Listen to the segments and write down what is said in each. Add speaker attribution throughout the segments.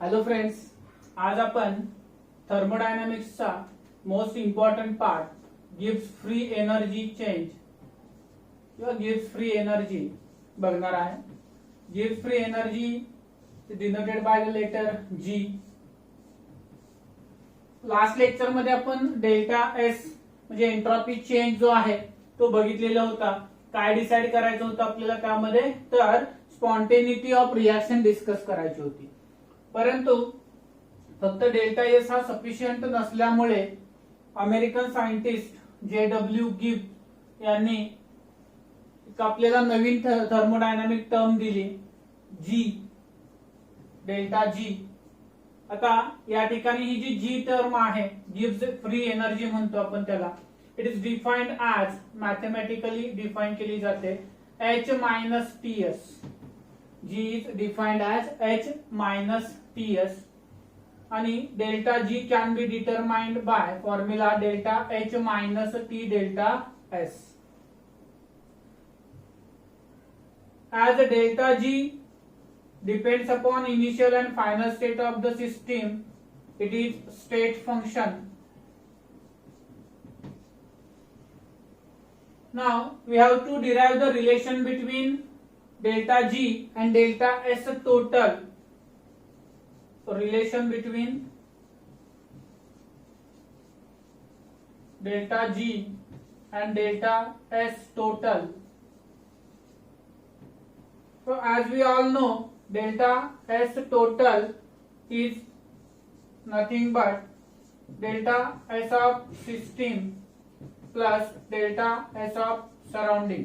Speaker 1: Hello friends, आज आपण थर्मोडायनामिक्सचा मोस्ट इम्पॉर्टंट पार्ट गिव्स फ्री एनर्जी चेंज किंवा गिव्स फ्री एनर्जी बघणार आहे. गिव्स free energy denoted by the letter G. Last lecture मध्ये आपण डेल्टा एस म्हणजे एंट्रॉपी चेंज जो आहे तो बघितलेला होता. काय डिसाइड करायचं होतं आपल्याला त्यामध्ये, तर स्पॉन्टेनिटी ऑफ रिएक्शन डिस्कस करायची होती. परंतु फक्त डेल्टा एस हा सफिशियंट नसल्यामुळे अमेरिकन सायंटिस्ट जे.डब्ल्यू गिब्स यांनी आपल्याला नवीन थर्मोडायनामिक टर्म दिली, जी, डेल्टा जी. आता या ठिकाणी ही जी जी टर्म आहे, गिव्स फ्री एनर्जी म्हणतो आपण त्याला. It is defined as, mathematically define केली जाते, H minus T S. G is defined as H minus T S. आणि delta G can be determined by formula delta H minus T delta S. As delta G depends upon initial and final state of the system, it is state function. Now we have to derive the relation between delta G and delta S total. So relation between delta G and delta S total. So as we all know, delta S total is nothing but delta S of system plus delta S of surrounding.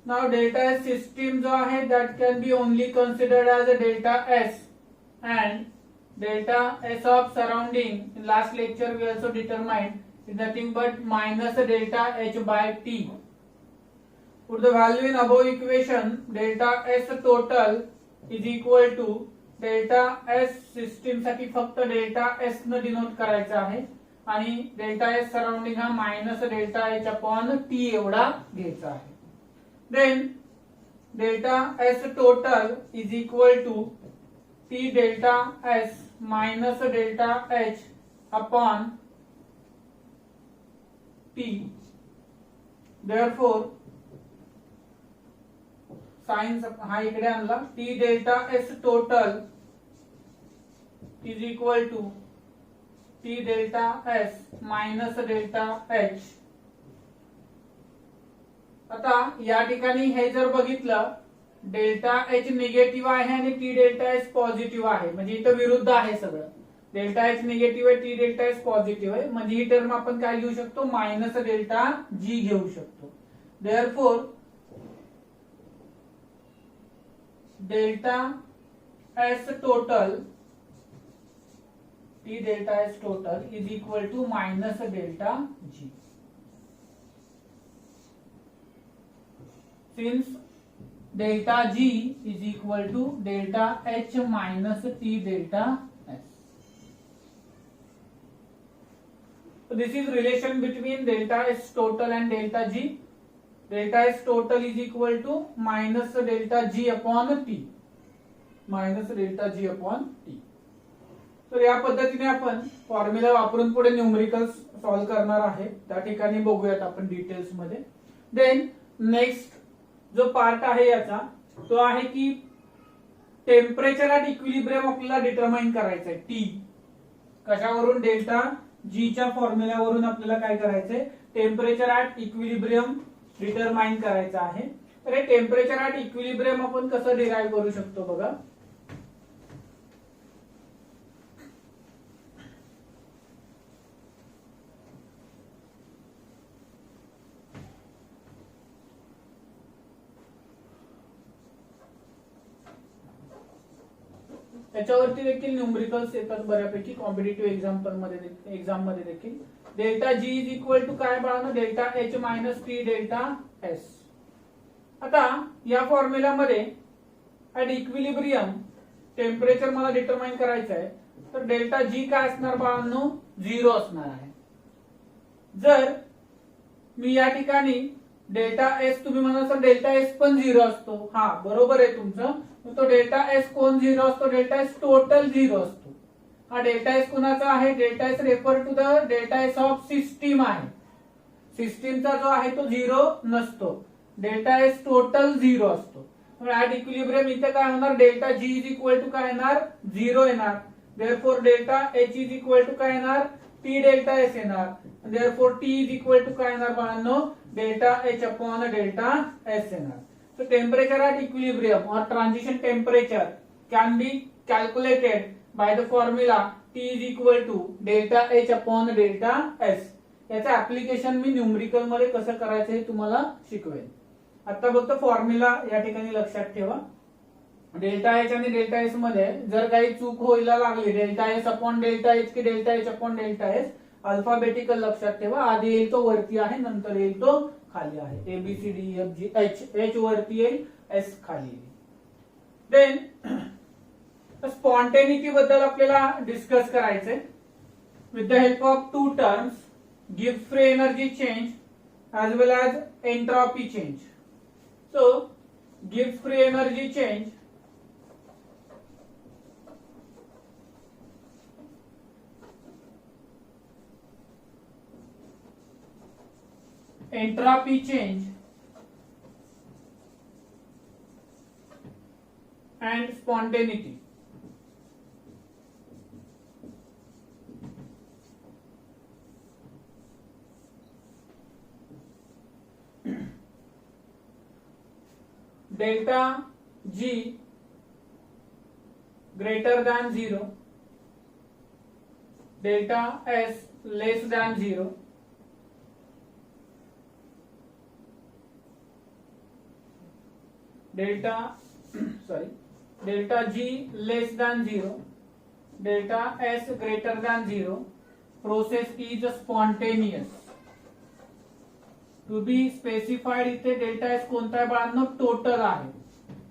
Speaker 1: Now delta S system जो आहे that can be only considered as a delta S, and delta S of surrounding in last lecture we also determined is nothing but minus delta H by T. Put the value in above equation, delta S total is equal to delta S system साठी फक्त delta S न denote करायचं आहे आणि delta S surrounding हा minus delta H upon T एवढा घ्यायचा आहे. Then delta S total is equal to T delta S minus delta H upon T. Therefore sign हा इकडे आणला, T delta S total is equal to T delta S minus delta H. आता या ठिकाणी हे जर बघितलं, डेल्टा एच निगेटिव्ह आहे आणि टी डेल्टा एस पॉझिटिव्ह आहे, म्हणजे इथं विरुद्ध आहे सगळं. डेल्टा एच निगेटिव्ह आहे, टी डेल्टा एस पॉझिटिव्ह आहे, म्हणजे ही टर्म आपण काय घेऊ शकतो, मायनस डेल्टा जी घेऊ शकतो. Therefore delta S total, T delta S total is equal to minus delta G. Since delta G is equal to delta H minus T delta S. So this is relation between delta S total and delta G. Delta S total is equal to minus delta G upon T. Minus delta G upon T. तर या पद्धतीने आपण formula वापरून पुढे numericals solve करणार आहे. त्या ठिकाणी बघूयात आपण डिटेल्स मध्ये. देन नेक्स्ट जो पार्ट आहे याचा, तो आहे की टेम्परेचर ॲट इक्विलिब्रियम आपल्याला डिटरमाइन करायचं आहे. टी कशावरून, डेल्टा जी च्या फॉर्म्युल्यावरून आपल्याला काय करायचंय, टेम्परेचर ॲट इक्विलिब्रियम डिटरमाइन करायचं आहे. तर हे टेम्परेचर ॲट इक्विलिब्रियम आपण कसं डिराइव्ह करू शकतो बघा. त्याच्यावरती देखील न्यूमरिकल्स येतात बऱ्यापैकी कॉम्पिटिटिव्ह एक्झाम मध्ये देखील. Delta G is equal to काय बाळांनो, delta H minus T delta S. आता या फॉर्म्युल्यामध्ये ऍट इक्विलिब्रियम टेम्परेचर मला डिटरमाइन करायचं आहे, तर डेल्टा जी काय असणार बाळांनो, 0 असणार आहे. जर मी या ठिकाणी डेल्टा एस, तुम्ही म्हणाल सर डेल्टा एस पण 0 असतो, हा बरोबर आहे तुमचं, तो डेल्टा एस कोण झिरो असतो, डेल्टा एस टोटल झिरो असतो. हा डेल्टा एस कुणाचा आहे, delta S refer to the delta S of system आहे. सिस्टीमचा जो आहे तो झिरो नसतो, डेल्टा एस टोटल झिरो असतो. ऍट इक्विलिब्रियम इथे काय होणार, delta G is equal to काय येणार, झिरो येणार. Therefore delta H is equal to काय येणार, टी डेल्टा एस येणार. Therefore T is equal to काय येणार बाळांनो, delta H upon delta S येणार. So temperature at equilibrium or transition temperature can be calculated by the formula T is equal to delta H upon delta S. याचं application मी numerical मध्ये कसं करायचं हे तुम्हाला शिकवेन. आता फक्त फॉर्म्युला या ठिकाणी लक्षात ठेवा. डेल्टा एच आणि डेल्टा एस मध्ये जर काही चूक व्हायला लागली, delta S upon delta H की delta H upon delta S, alphabetical लक्षात ठेवा. आधी येईल तो वरती आहे, नंतर येईल तो खाली आहे. A B C D F G H, H वरती येईल, एस खाली येईल. देन स्पॉन्टेनिटी बद्दल आपल्याला डिस्कस करायचंय. With the help of two terms, गिव्ह free energy change as well as entropy change. So gives free energy change entropy change and spontaneity. Delta G greater than 0, delta S less than 0, delta G less than 0, delta S greater than 0, process is spontaneous. To be specified इथे delta S कोणता आहे बाळांनो, total आहे,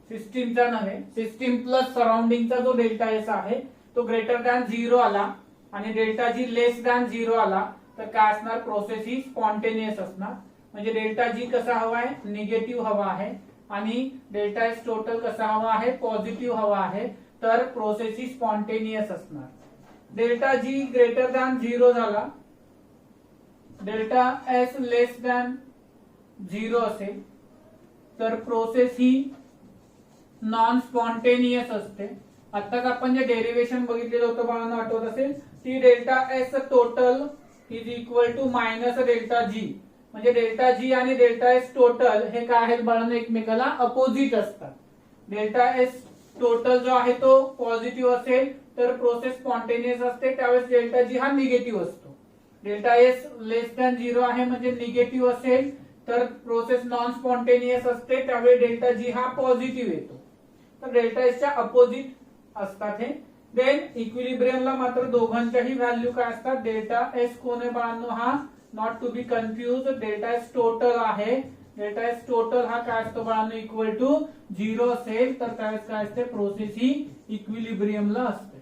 Speaker 1: सिस्टीमचा नव्हे. System plus सराउंडिंगचा जो delta S आहे तो ग्रेटर दॅन 0 आला आणि डेल्टा जी लेस दॅन 0 आला तर काय असणार, प्रोसेस ही स्पॉन्टेनियस असणार. म्हणजे डेल्टा जी कसा हवा आहे, निगेटिव्ह हवा आहे, आणि डेल्टा एस टोटल कसा हवा आहे, पॉझिटिव्ह हवा आहे, तर प्रोसेस ही स्पॉन्टेनियस असणार. डेल्टा जी ग्रेटर दॅन 0 झाला, डेल्टा एस लेस दॅन 0 असेल तर प्रोसेस ही नॉन स्पॉन्टेनियस असते. आताच आपण जे डेरिव्हेशन बघितलेलं होतं बाळांना आठवत असेल, ती delta S total is equal to minus delta G. म्हणजे डेल्टा जी आणि डेल्टा एस टोटल हे काय आहेत बाळांना, एकमेकाला अपोजिट असतात. डेल्टा एस टोटल जो आहे तो पॉझिटिव्ह असेल तर प्रोसेस स्पॉन्टेनियस असते, त्यावेळेस डेल्टा जी हा निगेटिव्ह असतो. डेल्टा एस लेस दॅन 0 आहे म्हणजे निगेटिव्ह असेल तर प्रोसेस नॉन स्पॉन्टेनियस असते, त्यावेळी डेल्टा जी हा पॉझिटिव्ह येतो. तर डेल्टा एसच्या अपोजिट असतात हे. देन इक्विलिब्रियमला मात्र दोघांच्याही व्हॅल्यू काय असतात, डेल्टा एस कोण आहे बाळांनो, हा not to be confuse delta S total आहे. डेल्टा एस टोटल हा काय असतो बाळांनो, इक्वल टू 0 असेल तर त्यावेळेस काय असते, प्रोसेस ही इक्विलिब्रियमला असते.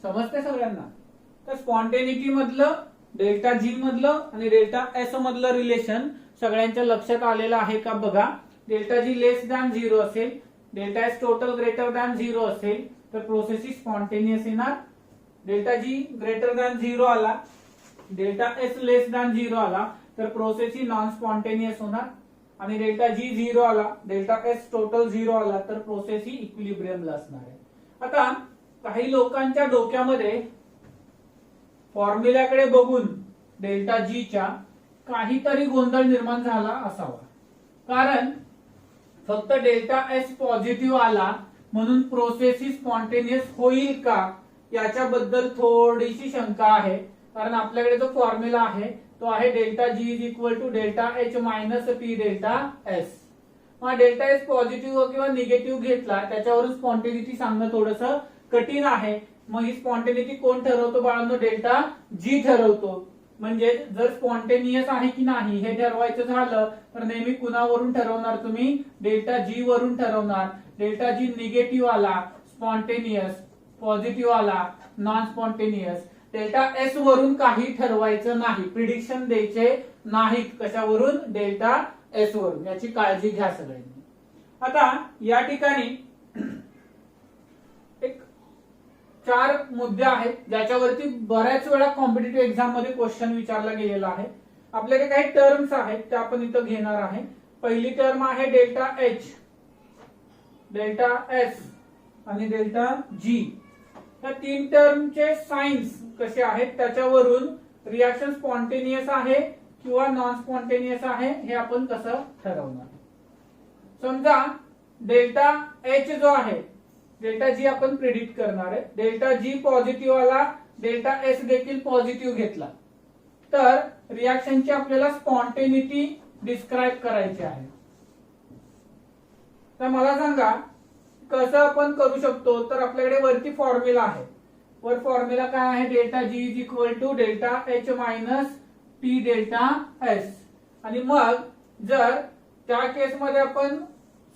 Speaker 1: समजते सगळ्यांना. तर स्पॉन्टेनिटी मधलं, डेल्टा जी मधलं आणि डेल्टा एस मधलं रिलेशन सगळ्यांच्या लक्षात आलेलं आहे का बघा. डेल्टा जी लेस दॅन 0 असेल, delta S total greater than 0 असेल तर प्रोसेस ही स्पॉन्टेनियस येणार. डेल्टा जी ग्रेटर दॅन 0 आला, डेल्टा एस लेस दॅन 0 आला तर प्रोसेस ही नॉन स्पॉन्टेनियस होणार. आणि डेल्टा जी 0 आला, डेल्टा एस टोटल 0 आला तर प्रोसेस ही इक्विलिब्रियमला असणार आहे. आता काही लोकांच्या डोक्यामध्ये फॉर्म्युल्याकडे बघून डेल्टा जी च्या काहीतरी गोंधळ निर्माण झाला असावा. कारण फक्त डेल्टा एस पॉझिटिव्ह आला म्हणून प्रोसेस ही स्पॉन्टेनियस होईल का याच्याबद्दल थोडीशी शंका आहे. कारण आपल्याकडे जो फॉर्म्युला आहे तो आहे delta G is equal to delta H minus P delta S. मग डेल्टा एस पॉझिटिव्ह किंवा निगेटिव्ह घेतला त्याच्यावरून स्पॉन्टेनिटी सांगणं थोडंसं कठीण आहे. मग ही स्पॉन्टेनिटी कोण ठरवतो बाळांनो, डेल्टा जी ठरवतो. म्हणजे जर स्पॉन्टेनियस आहे की नाही हे ठरवायचं झालं तर नेहमी कुणावरून ठरवणार तुम्ही, डेल्टा जी वरून ठरवणार. डेल्टा जी निगेटिव्ह आला स्पॉन्टेनियस, पॉझिटिव्ह आला नॉन स्पॉन्टेनियस. डेल्टा एस वरून काही ठरवायचं नाही, प्रिडिक्शन द्यायचे नाहीत. कशावरून, डेल्टा एस वरून. याची काळजी घ्या सगळ्यांनी. आता या ठिकाणी एक 4 मुद्दे आहेत ज्याच्यावरती बऱ्याच वेळा कॉम्पिटिटिव्ह एक्झाम मध्ये क्वेश्चन विचारला गेलेला आहे. आपल्याकडे काही टर्म्स आहेत त्या आपण इथं घेणार आहे. पहिली टर्म आहे डेल्टा एच, डेल्टा एस आणि डेल्टा जी. या 3 टर्मचे साइन्स कसे आहेत त्याच्यावरून रिएक्शन स्पॉन्टेनियस आहे किंवा नॉन स्पॉन्टेनियस आहे हे आपण कसं ठरवणार. समजा डेल्टा एच जो आहे, डेल्टा जी आपण प्रिडिक्ट करणार आहे. डेल्टा जी पॉझिटिव्ह आला, डेल्टा एस देखील पॉझिटिव्ह घेतला, तर रिएक्शनची आपल्याला स्पॉन्टेनिटी डिस्क्राईब करायची आहे. तर मला सांगा कसं आपण करू शकतो. तर आपल्याकडे वरती फॉर्म्युला आहे. वर फॉर्म्युला काय आहे, delta G is equal to delta H minus T delta S. आणि मग जर त्या केसमध्ये आपण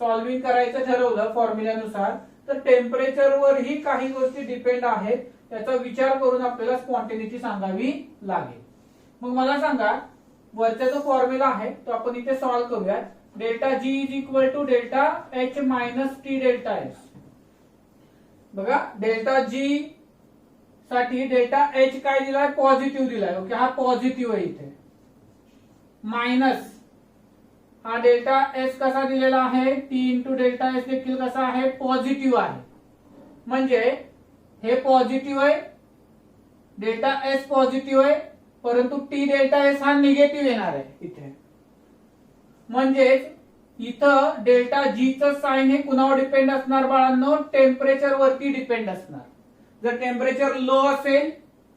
Speaker 1: सॉल्व्हिंग करायचं ठरवलं फॉर्म्युल्यानुसार, तर टेम्परेचरवरही काही गोष्टी डिपेंड आहेत. त्याचा विचार करून आपल्याला स्पॉन्टेनिटी सांगावी लागेल. मग मला सांगा वरचा जो फॉर्म्युला आहे तो आपण इथे सॉल्व्ह करूया. Delta G is equal to delta H minus T delta S. बघा डेल्टा जी साठी डेल्टा एच काय दिलाय, पॉझिटिव्ह दिलाय. ओके, हा पॉझिटिव्ह आहे इथे. मायनस हा डेल्टा एस कसा दिलेला आहे, टी इंटू डेल्टा एस देखील कसा आहे, पॉझिटिव्ह आहे. म्हणजे हे पॉझिटिव्ह आहे, डेल्टा एस पॉझिटिव्ह आहे, परंतु टी डेल्टा एस हा निगेटिव्ह येणार आहे इथे. म्हणजेच इथं डेल्टा जी चं साइन हे कुणावर डिपेंड असणार बाळांनो, टेम्परेचर वरती डिपेंड असणार. जर टेम्परेचर लो असेल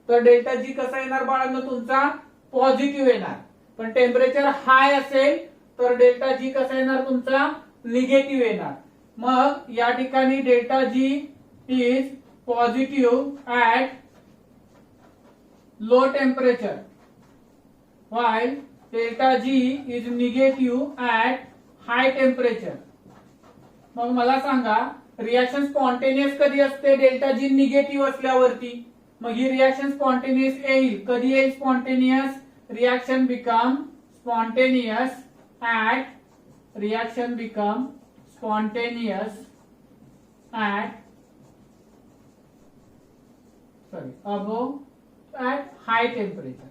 Speaker 1: तर डेल्टा जी कसा येणार बाळांनो, तुमचा पॉझिटिव्ह येणार. पण टेम्परेचर हाय असेल तर डेल्टा जी कसा येणार तुमचा, निगेटिव्ह येणार. मग या ठिकाणी delta G is positive at low temperature while delta G is negative at high temperature. मग मला सांगा रिएक्शन स्पॉन्टेनियस कधी असते, डेल्टा जी निगेटिव्ह असल्यावरती. मग ही रिएक्शन स्पॉन्टेनियस येईल, कधी येईल spontaneous, reaction become spontaneous at high temperature.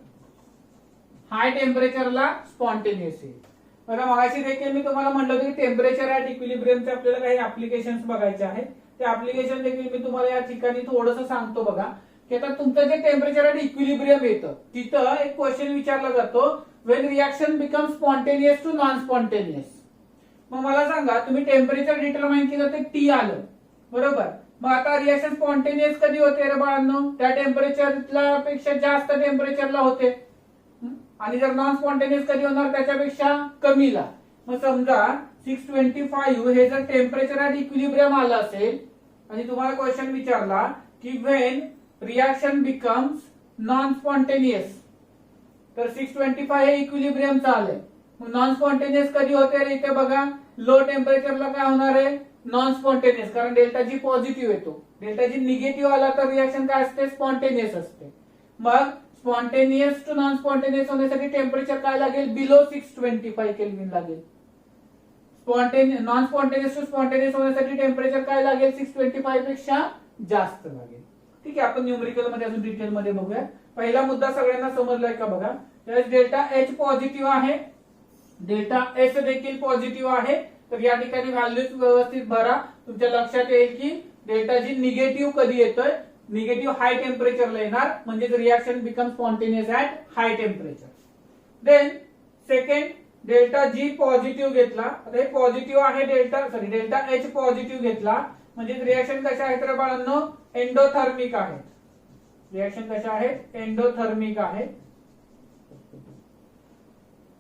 Speaker 1: High टेम्परेचरला स्पॉन्टेनियस येईल. बघा मगाशी देखील मी तुम्हाला म्हटलं होतं की टेम्परेचर ऍट इक्विलिब्रियमचे आपल्याला काही ऍप्लिकेशन्स बघायचे आहेत. ते ऍप्लिकेशन देखील मी तुम्हाला या ठिकाणी थोडंसं सांगतो. बघा की आता तुमचं जे टेम्परेचर ऍट इक्विलिब्रियम येतं तिथं एक क्वेश्चन विचारला जातो, when reaction become spontaneous to non spontaneous. मग मला सांगा तुम्ही टेम्परेचर डिटरमाइन केलं ते टी आलं, बरोबर. मग आता रिएक्शन स्पॉन्टेनियस कधी होते रे बाळांनो, त्या टेम्परेचरला पेक्षा जास्त टेम्परेचरला होते. आणि जर नॉन स्पॉन्टेनियस कधी होणार, त्याच्यापेक्षा कमीला. मग समजा 625 हे जर टेम्परेचर ऍट इक्विलिब्रियम आलं असेल आणि तुम्हाला क्वेश्चन विचारला की when reaction becomes non spontaneous, तर 625 हे इक्विलिब्रियमचं आलंय. मग नॉन स्पॉन्टेनियस कधी होते रे, इथे बघा लो टेम्परेचरला काय होणार आहे, नॉन स्पॉन्टेनियस, कारण डेल्टा जी पॉझिटिव्ह येतो. डेल्टा जी निगेटिव्ह आला तर रिएक्शन काय असते, स्पॉन्टेनियस असते. मग स्पॉन्टेनियस टू नॉन स्पॉन्टेनियस होण्यासाठी टेम्परेचर काय लागेल, बिलो 625 केल्विन लागेल. नॉन स्पॉन्टेनियस टू स्पॉन्टेनियस होण्यासाठी टेम्परेचर काय लागेल, 625 पेक्षा जास्त लागेल. ठीक आहे, आपण न्यूमेरिकल मध्ये अजून डिटेल मध्ये बघूया. पहिला मुद्दा सगळ्यांना समजलाय का बघा. डेल्टा एच पॉझिटिव्ह आहे, डेल्टा एस देखील पॉझिटिव्ह आहे. तर या ठिकाणी व्हॅल्यूज व्यवस्थित भरा, तुमच्या लक्षात येईल की डेल्टा जी निगेटिव्ह कधी येतोय, निगेटिव्ह हाय टेम्परेचरला येणार. म्हणजे reaction become spontaneous at high temperature. Then second, delta G positive घेतला. आता हे पॉझिटिव्ह आहे, डेल्टा एच पॉझिटिव्ह घेतला म्हणजे रिएक्शन कशा आहेत रे बाळांनो, एंडोथर्मिक आहेत. रिएक्शन कशा आहेत, एंडोथर्मिक आहे.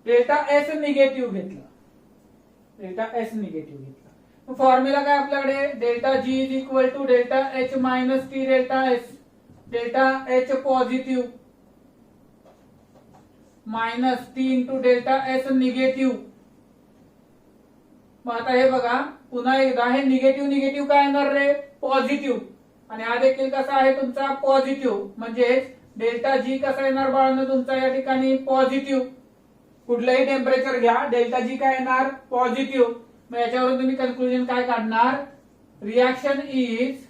Speaker 1: डेल्टा एस निगेटिव्ह घेतला, डेल्टा एस निगेटिव्ह घेतला. फॉर्म्युला काय आपल्याकडे, delta G is equal to delta H minus T delta S. Delta H positive minus T into delta S negative. मग आता हे बघा पुन्हा एकदा, हे निगेटिव्ह निगेटिव्ह काय येणार रे, पॉझिटिव्ह. आणि हा देखील कसा आहे तुमचा, पॉझिटिव्ह. म्हणजेच डेल्टा जी कसा येणार बाळांनो तुमचा या ठिकाणी, पॉझिटिव्ह. कुठलंही टेम्परेचर घ्या, डेल्टा जी काय येणार, पॉझिटिव्ह. मग याच्यावरून तुम्ही कन्क्लुजन काय काढणार, रिॲक्शन इज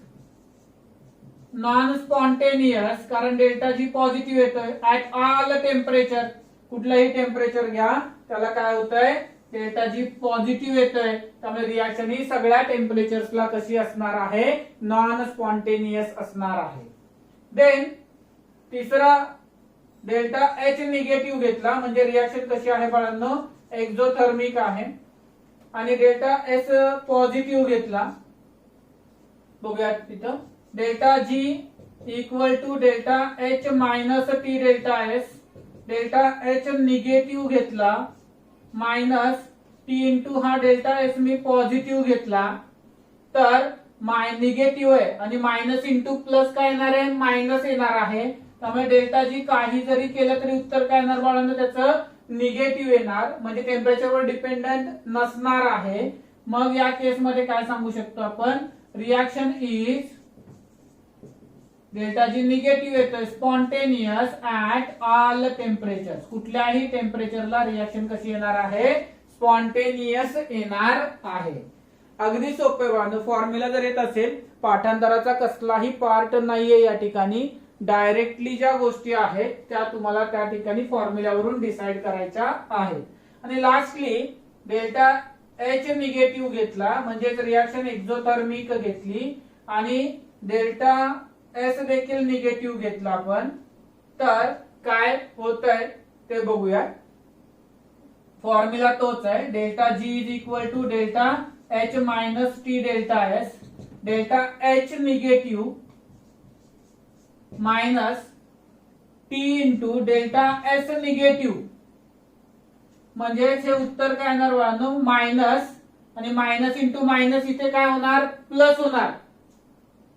Speaker 1: नॉन स्पॉन्टेनियस, कारण डेल्टा जी पॉझिटिव्ह येतोय ऍट ऑल टेम्परेचर, कुठलाही टेम्परेचर घ्या त्याला काय होतंय, डेल्टा जी पॉझिटिव्ह येतोय, त्यामुळे रिॲक्शन ही सगळ्या टेम्परेचर्सला कशी असणार आहे, नॉन स्पॉन्टेनियस असणार आहे. देन तिसरा डेल्टा एच निगेटिव्ह घेतला म्हणजे रिॲक्शन कशी आहे बाळांनो, एक्झोथर्मिक आहे. आणि डेल्टा एस पॉझिटिव्ह घेतला, बघूयात तिथं, delta G equal to delta H minus T delta S, delta H negative घेतला मायनस टी इंटू हा डेल्टा एस मी पॉझिटिव्ह घेतला, तर निगेटिव्ह आहे आणि मायनस इंटू प्लस काय येणार आहे, मायनस येणार आहे. त्यामुळे डेल्टा जी काही जरी केलं तरी उत्तर काय येणार बाळांनो, त्याचं निगेटिव्ह येणार, म्हणजे टेम्परेचरवर डिपेंडंट नसणार आहे. मग या केसमध्ये काय सांगू शकतो आपण, reaction is delta G negative येतोय स्पॉन्टेनियस ऍट ऑल टेम्परेचर, कुठल्याही टेम्परेचरला रिॲक्शन कशी येणार आहे, स्पॉन्टेनियस येणार आहे. अगदी सोपे बाळांनो, फॉर्म्युला जर येत असेल, पाठांतराचा कसलाही पार्ट नाहीये या ठिकाणी, डायरेक्टली ज्या गोष्टी आहेत त्या तुम्हाला त्या ठिकाणी फॉर्म्युल्यावरून डिसाइड करायच्या आहेत. आणि लास्टली डेल्टा एच निगेटिव्ह घेतला म्हणजेच रिॲक्शन एक्झोथर्मिक घेतली आणि डेल्टा एस देखील निगेटिव्ह घेतला आपण, तर काय होतंय ते बघूया. फॉर्म्युला तोच आहे, delta G is equal to delta H minus T delta S, delta H negative minus T into delta S negative, म्हणजे हे उत्तर काय येणार बाळांनो, मायनस, आणि मायनस इंटू मायनस इथे काय होणार, प्लस होणार.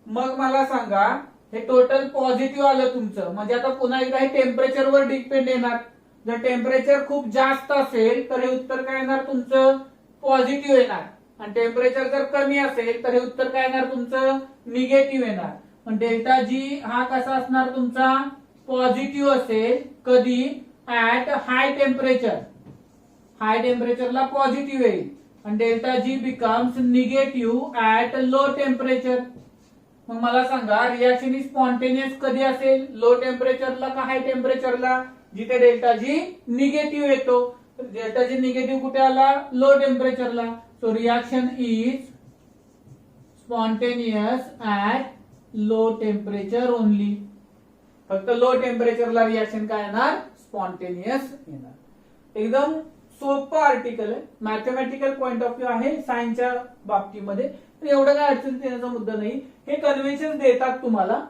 Speaker 1: मग मला सांगा, हे टोटल पॉझिटिव्ह आलं तुमचं, म्हणजे आता पुन्हा एकदा हे टेम्परेचरवर डिपेंड येणार. जर टेम्परेचर खूप जास्त असेल तर हे उत्तर काय येणार तुमचं, पॉझिटिव्ह येणार, आणि टेम्परेचर जर कमी असेल तर हे उत्तर काय येणार तुमचं, निगेटिव्ह येणार. पण डेल्टा जी हा कसा असणार तुमचा, पॉझिटिव्ह असेल, कधी, ऍट हाय टेम्परेचर, हाय टेम्परेचरला पॉझिटिव्ह येईल, आणि delta G becomes negative at low temperature. मग मला सांगा रिॲक्शन ही स्पॉन्टेनियस कधी असेल, लो टेम्परेचरला का हाय टेम्परेचरला, जिथे डेल्टा जी निगेटिव्ह येतो. डेल्टा जी निगेटिव्ह कुठे आला, लो टेम्परेचरला. So reaction is spontaneous at low temperature only, फक्त लो टेम्परेचरला रिॲक्शन काय येणार, स्पॉन्टेनियस येणार. एकदम सोपं आर्टिकल आहे, मॅथमॅटिकल पॉइंट ऑफ व्ह्यू आहे सायन्सच्या बाबतीमध्ये, एवढं काय अडचण येण्याचा मुद्दा नाही. हे कन्व्हेन्शन देतात तुम्हाला,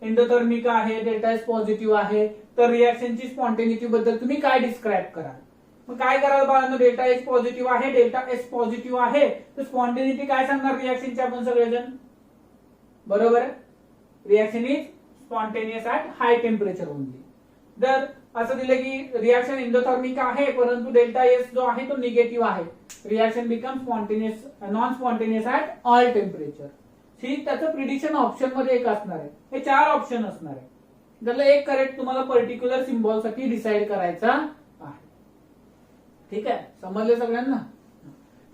Speaker 1: एंडोथर्मिक आहे, डेल्टा एस पॉझिटिव्ह आहे, तर रिॲक्शनची स्पॉन्टेनिटी बद्दल तुम्ही काय डिस्क्राईब कराल. मग काय कराल बाळांनो, डेल्टा एस पॉझिटिव्ह आहे, डेल्टा एस पॉझिटिव्ह आहे, तर स्पॉन्टेनिटी काय सांगणार रिॲक्शनची आपण सगळेजण, बरोबर आहे. Reaction is spontaneous at high temperature only. जर असं दिलं की रिॲक्शन एंडोथर्मिक आहे परंतु डेल्टा एस जो आहे तो निगेटिव्ह आहे, reaction become spontaneous non spontaneous at all temperature. ठीक, त्याचं प्रिडिक्शन ऑप्शन मध्ये एक असणार आहे, हे 4 ऑप्शन असणार आहे, त्यातलं एक करेक्ट तुम्हाला पर्टिक्युलर सिम्बॉल साठी डिसाइड करायचा आहे. ठीक आहे, समजले सगळ्यांना.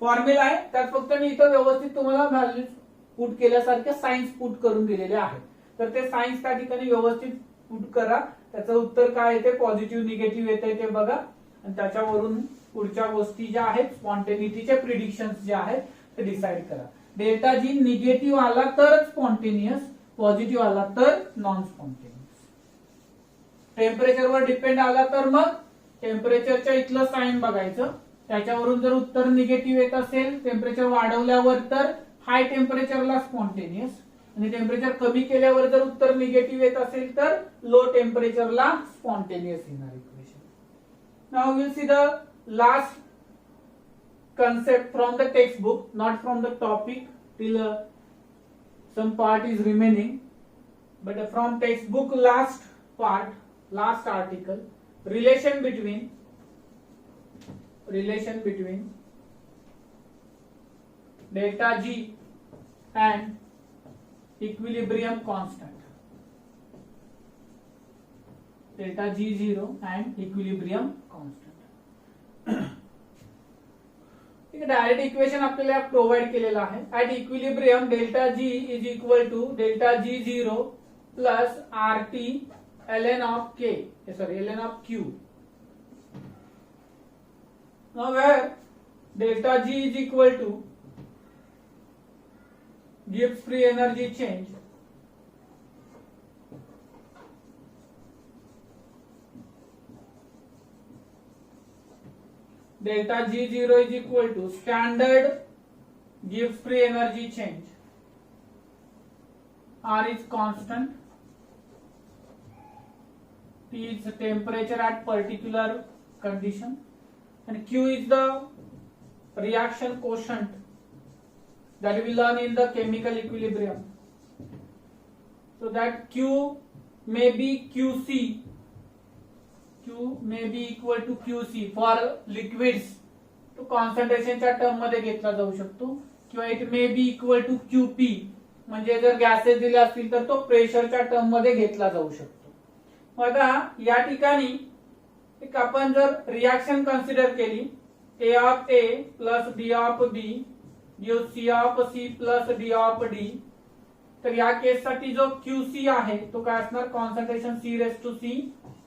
Speaker 1: फॉर्म्युला आहे, त्यात फक्त मी इथं व्यवस्थित तुम्हाला व्हॅल्यूज पुट केल्यासारख्या सायन्स पुट करून दिलेले आहेत, तर ते सायन्स त्या ठिकाणी व्यवस्थित पुट करा. त्याचं उत्तर काय येते, पॉझिटिव्ह निगेटिव्ह येते ते बघा, आणि त्याच्यावरून पुढच्या गोष्टी ज्या आहेत स्पॉन्टेनिटीचे प्रिडिक्शन्स जे आहेत ते डिसाइड करा. डेल्टा जी निगेटिव्ह आला तर स्पॉन्टेनियस, पॉझिटिव्ह आला तर नॉन स्पॉन्टेनियस. टेम्परेचरवर डिपेंड आला तर मग टेम्परेचरच्या इथलं साइन बघायचं, त्याच्यावरून जर उत्तर निगेटिव्ह येत असेल टेम्परेचर वाढवल्यावर तर हाय टेम्परेचरला स्पॉन्टेनियस, आणि टेम्परेचर कमी केल्यावर जर उत्तर निगेटिव्ह येत असेल तर लो टेम्परेचरला स्पॉन्टेनियस येणार equation. Now will see the last concept from the textbook, not from the topic till some part is remaining, but from textbook last part, last article, relation between delta G and equilibrium constant, delta G0 and equilibrium constant. Direct equation आपल्याला provide केलेलं आहे. At equilibrium delta G is equal to delta G zero plus R T ln of k, sorry, ln of q. Now where delta G is equal to Gibbs free energy change, delta G0 is equal to standard Gibbs free energy change, R is constant, T is temperature at particular condition, and Q is the reaction quotient that we learn in the chemical equilibrium. So that Q may be QC, Q may be equal to QC for liquids, तो कॉन्सन्ट्रेशनच्या term मध्ये घेतला जाऊ शकतो, किंवा it may be equal to QP, म्हणजे जर gases दिले असतील तर तो प्रेशरच्या टर्म मध्ये घेतला जाऊ शकतो. आता या ठिकाणी एक आपण जर रिएक्शन कन्सिडर केली, A of A plus D of B give C of C plus D of D, तर या केस साठी जो QC आहे तो काय असणार, concentration C raise to C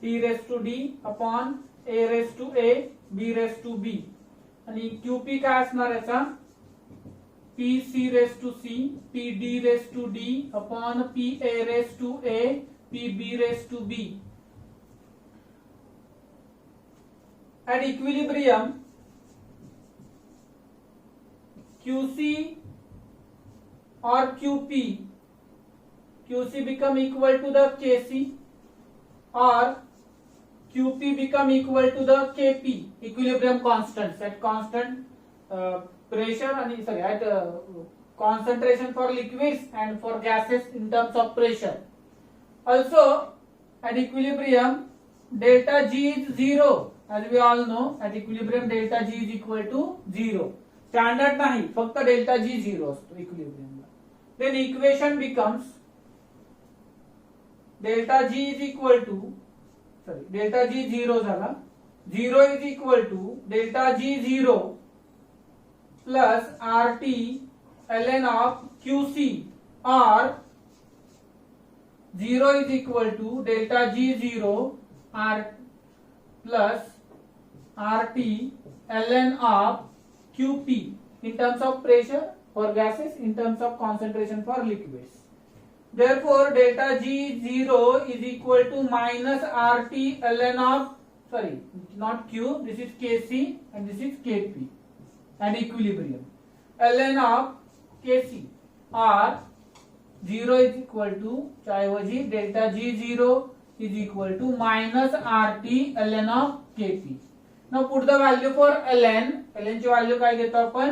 Speaker 1: T raise to D upon A raise to A B raise to B, आणि QP काय असणार याचा, PC raise to C P D raise to D upon PA raise to A PB raised to B. At equilibrium, QC or QP, QC become equal to the KC or QP become equal to the KP, equilibrium constants at constant pressure and sorry at concentration for liquids and for gases in terms of pressure. Also, at equilibrium, delta G is zero. As we all know, at equilibrium delta G is equal to zero. Standard नाही, फक्त delta G zero असतो equilibrium. Then equation becomes delta G is equal to, sorry, delta G zero झाला. Zero is equal to delta G zero plus RT ln of QC, or 0 is equal to delta G0 R plus RT ln of QP in terms of pressure for gases, in terms of concentration for liquids. Therefore, delta G0 is equal to minus RT ln of, sorry, not Q, this is KC and this is KP at equilibrium. ln of KC, or 0 is equal to चाऐवजी delta G0 is equal to minus RT ln of KP. Now put the value for ln. ln ची value काय घेतो आपण,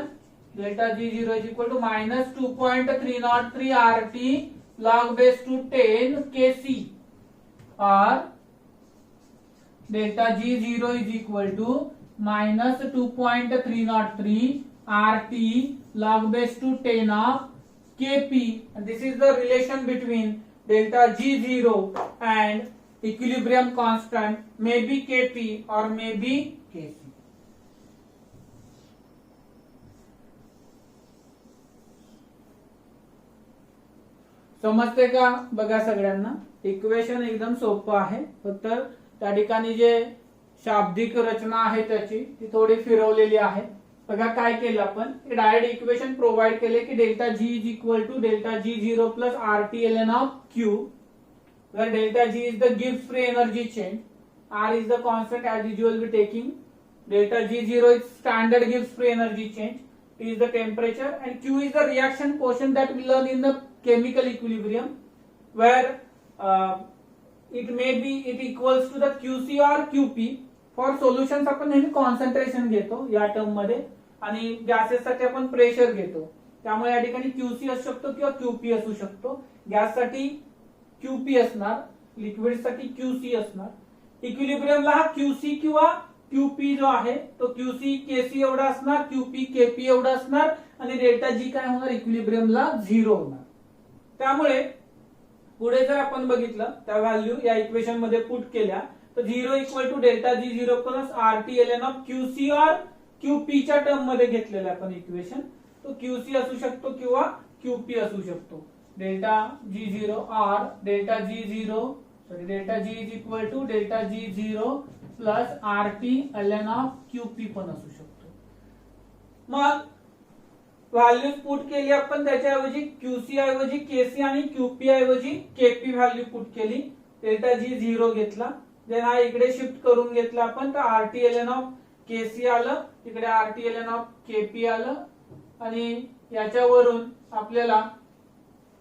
Speaker 1: delta G0 is equal to minus 2.303 RT log base to 10 KC, or delta G0 is equal to minus 2.303 RT log base to 10 of Kp, and this is the relation between delta G0 and equilibrium constant, may be Kp or may be Kc. समजते का बघा सगळ्यांना, equation एकदम सोपं आहे, फक्त त्या ठिकाणी जे शाब्दिक रचना आहे त्याची ती थोडी फिरवलेली आहे. बघा काय केलं आपण, डायरेक्ट इक्वेशन प्रोव्हाइड केले की delta G is equal to delta G0 plus RT ln of Q, where delta G is the Gibbs free energy change, R is the constant as usual we taking, delta G0 is standard Gibbs free energy change, T is the temperature, and Q is the reaction quotient that we learn in the chemical equilibrium, where it may be it equals to the QC or QP. For solutions आपण नेहमी concentration घेतो या term मध्ये, आणि gases साठी आपण pressure घेतो, त्यामुळे या ठिकाणी QC असू शकतो किंवा QP असू शकतो. गॅस साठी QP असणार, लिक्विड साठी QC असणार. इक्विलिब्रियमला हा QC किंवा QP जो आहे तो QC KC एवढा असणार, QP KP एवढा असणार, आणि डेल्टा G काय होणार, इक्विलिब्रियमला 0 होणार. त्यामुळे पुढे जर आपण बघितलं त्या व्हॅल्यू या इक्वेशन मध्ये पुट केल्या, तो 0 equal to delta G0 plus RT ln of QC, और क्यूपीच्या टर्म मध्ये घेतलेलं आहे आपण इक्वेशन, तो क्यूसी असू शकतो किंवा क्यूपी असू शकतो. Delta G zero R delta G zero sorry delta G is equal to delta G zero plus R T ln of QP पण असू शकतो. मग व्हॅल्यूज पुट केली आपण, त्याच्याऐवजी क्यूसी ऐवजी केसी आणि क्यूपी ऐवजी केपी व्हॅल्यू पुट केली. डेल्टा जी झिरो घेतला, देन हा इकडे शिफ्ट करून घेतला आपण, तर आरटी ln ऑफ केसी आलं, इकडे आरटी ln ऑफ केपी आलं, आणि याच्यावरून आपल्याला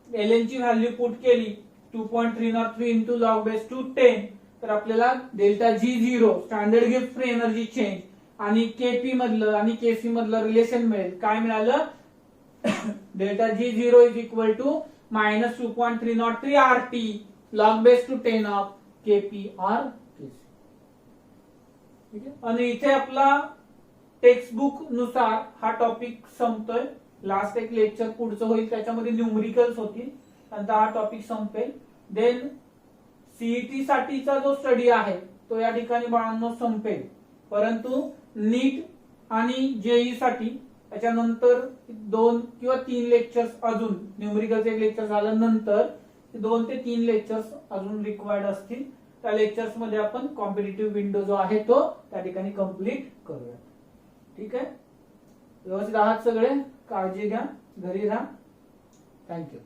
Speaker 1: ln ची व्हॅल्यू पुट केली 2.303 इंटू लॉग बेस टू 10, तर आपल्याला डेल्टा जी झिरो स्टँडर्ड गिव्ह फ्री एनर्जी चेंज आणि केपी मधलं आणि केसी मधलं रिलेशन मिळेल. काय मिळालं? Delta G zero is equal to minus 2.303 RT log base to 10 of KP or KC. ठीक आहे, आणि इथे आपला टेक्स्ट बुक नुसार हा टॉपिक संपतोय. लास्ट एक लेक्चर पुढचं होईल, त्याच्यामध्ये न्यूमरिकल्स होतील, नंतर हा टॉपिक संपेल. देन सीईटी साठीचा जो स्टडी आहे तो या ठिकाणी बाळांनो संपेल, परंतु नीट आणि जेई साठी त्याच्यानंतर 2 किंवा 3 लेक्चर्स अजून, न्यूमरिकलचे एक लेक्चर झाल्यानंतर 2 ते 3 लेक्चर्स अजून रिक्वायर्ड असतील. त्या लेक्चर्स मध्ये आपण कॉम्पिटिटिव्ह विंडो जो आहे तो त्या ठिकाणी कंप्लीट करूया. ठीक आहे, व्यवस्थित आहात सगळे, काळजी घ्या, घरी राहा. थँक्यू.